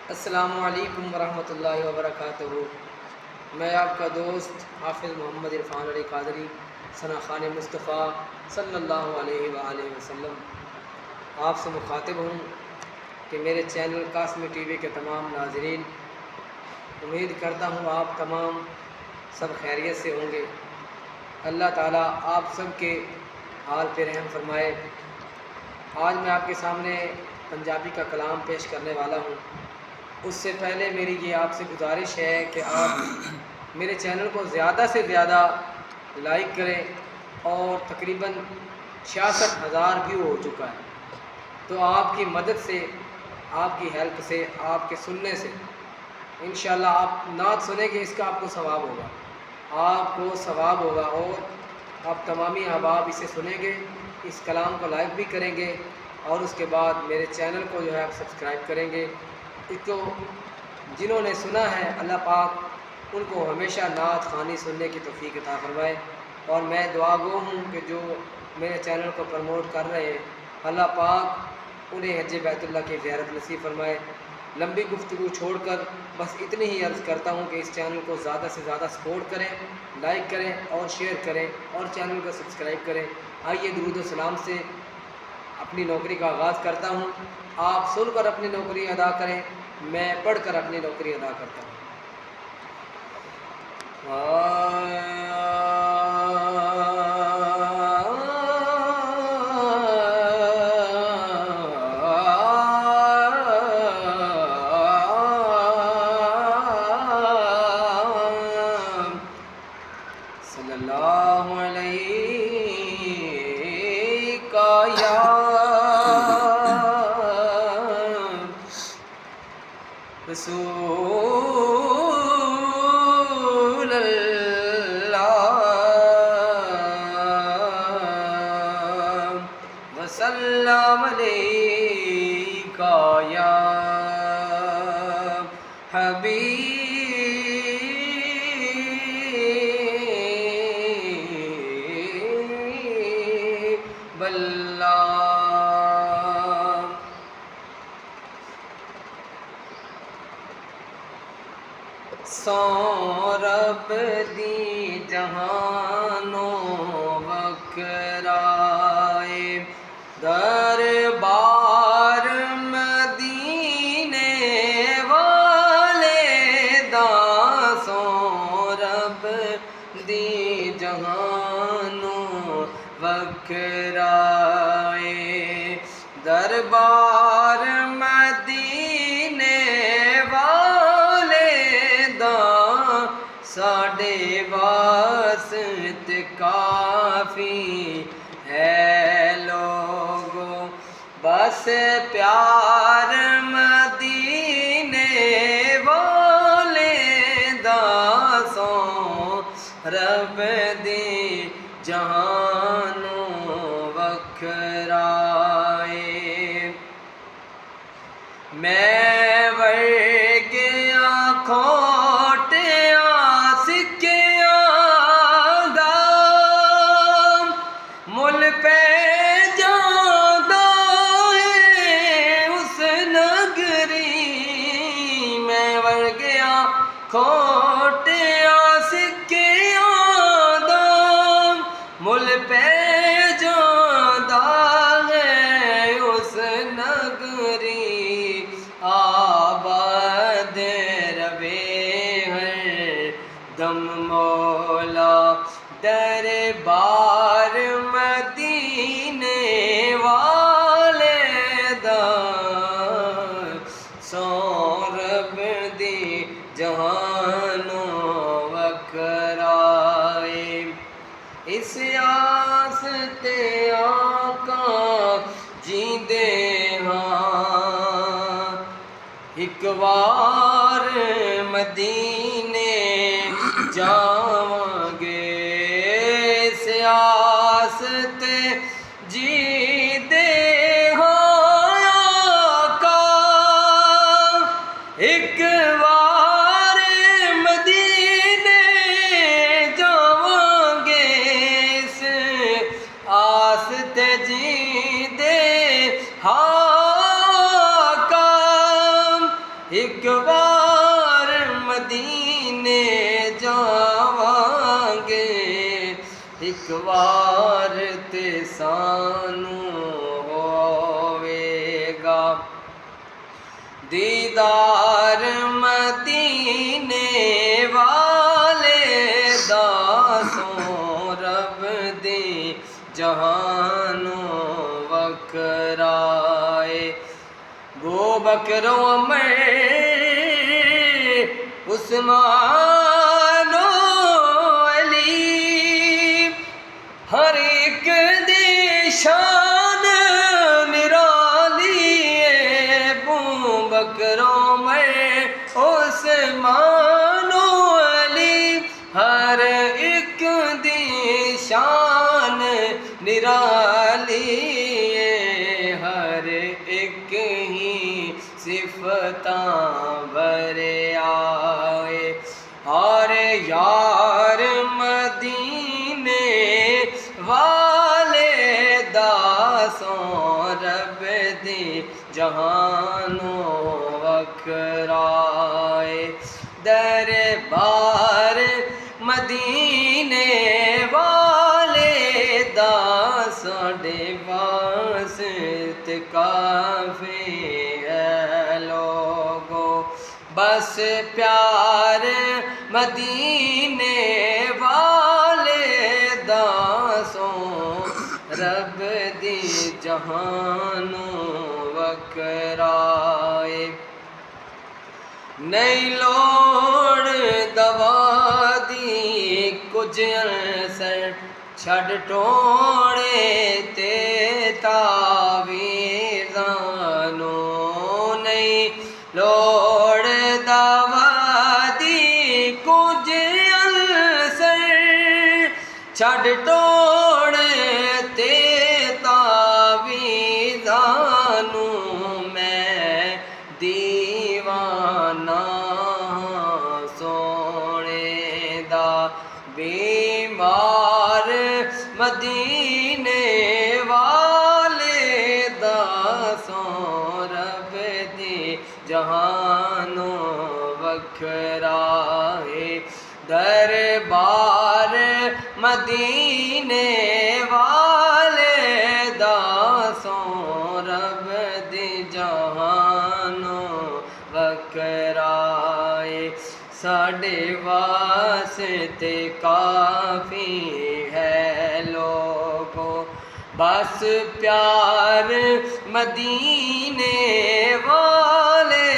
السلام علیکم ورحمۃ اللہ وبرکاتہ۔ میں آپ کا دوست حافظ محمد عرفان علی قادری ثنا خان مصطفیٰ صلی اللہ علیہ وآلہ وسلم آپ سے مخاطب ہوں کہ میرے چینل قاسمی ٹی وی کے تمام ناظرین، امید کرتا ہوں آپ تمام سب خیریت سے ہوں گے۔ اللہ تعالیٰ آپ سب کے حال پہ رحم فرمائے۔ آج میں آپ کے سامنے پنجابی کا کلام پیش کرنے والا ہوں۔ اس سے پہلے میری یہ آپ سے گزارش ہے کہ آپ میرے چینل کو زیادہ سے زیادہ لائک کریں، اور تقریباً 66,000 ویو ہو چکا ہے، تو آپ کی مدد سے، آپ کی ہیلپ سے، آپ کے سننے سے انشاءاللہ آپ نعت سنیں گے، اس کا آپ کو ثواب ہوگا، آپ کو ثواب ہوگا، اور آپ تمامی احباب اسے سنیں گے، اس کلام کو لائک بھی کریں گے، اور اس کے بعد میرے چینل کو جو ہے آپ سبسکرائب کریں گے۔ اس کو جنہوں نے سنا ہے اللہ پاک ان کو ہمیشہ نعت خوانی سننے کی توفیق عطا فرمائے، اور میں دعا گو ہوں کہ جو میرے چینل کو پروموٹ کر رہے ہیں اللہ پاک انہیں حج بیت اللہ کی زیارت نصیب فرمائے۔ لمبی گفتگو چھوڑ کر بس اتنی ہی عرض کرتا ہوں کہ اس چینل کو زیادہ سے زیادہ سپورٹ کریں، لائک کریں اور شیئر کریں، اور چینل کو سبسکرائب کریں۔ آئیے درود و سلام سے اپنی نوکری کا آغاز کرتا ہوں۔ آپ سن کر اپنی نوکری ادا کریں، میں پڑھ کر اپنی نوکری ادا کرتا ہوں۔ صلی اللہ علیہ یا رسول اللہ وسلم علیکہ یا حبیب اللہ۔ سو رب دی جہانو وکرائے، دربار مدینے والے دا۔ سو رب دی جہانو وکرائے، دربار مدینے والے دا۔ ساڈے واسطے کافی ہے لوگو، بس پیار مدینے والے دا۔ سو رب دی جہانو وکرائے، میں ورگیا کھوٹیاں سکیاں دا، مل پہ جاندا ہے اس نگری۔ میں ورگیا کھوٹیاں سکیاں دا، مل پہ جاندا ہے اس نگری۔ آباد روے ہر دم مولا، دربار مدینے والے دا۔ سو رب دی جہانو وکرائے، اس آس تے آقا جیندے ہاں، ایک وار مدینے جاواں گے۔ اس آس تے جیندے ہاں آقا، ایک وار مدینے جاواں گے۔ اس آس تے جیندے ایک بار مدینے جاواں گے، ایک بار تے سانوں ہووے گا دیدار مدینے والے دا سوں رب دی جہانوں وکرائے۔ بو بکر و عمر عثمان و علی، ہر ایک دی شان نرالی ہے۔ بو بکر و عمر عثمان و علی، ہر ایک دی شان نرالی ہے، ہر ایک ہی صفتاں برے آئے۔ اور یار مدینے والے دا سوں رب دی جہانوں وکرائے۔ دربار مدینے والے دا ساڈے واسطے کافی ہے لوگو، بس پیار مدینے والے دا سوں رب دی جہانوں وکرائے۔ نہیں لوڑ دوا دی کچھ عرصہ چھڈ ٹوڑے تے تعویذانوں، نہیں لوڑ دوا دی کچھ عرصہ چھڈ ٹوڑے تے تعویذانوں، میں دیوانہ سونے دا بیمار مدینے والے دا سوں رب دی جہانوں وکرائے۔ دربار مدینے والے دا سوں رب دی جہانوں وکرائے۔ ساڈے واسطے کافی ہے لوگو، بس پیار مدینے والے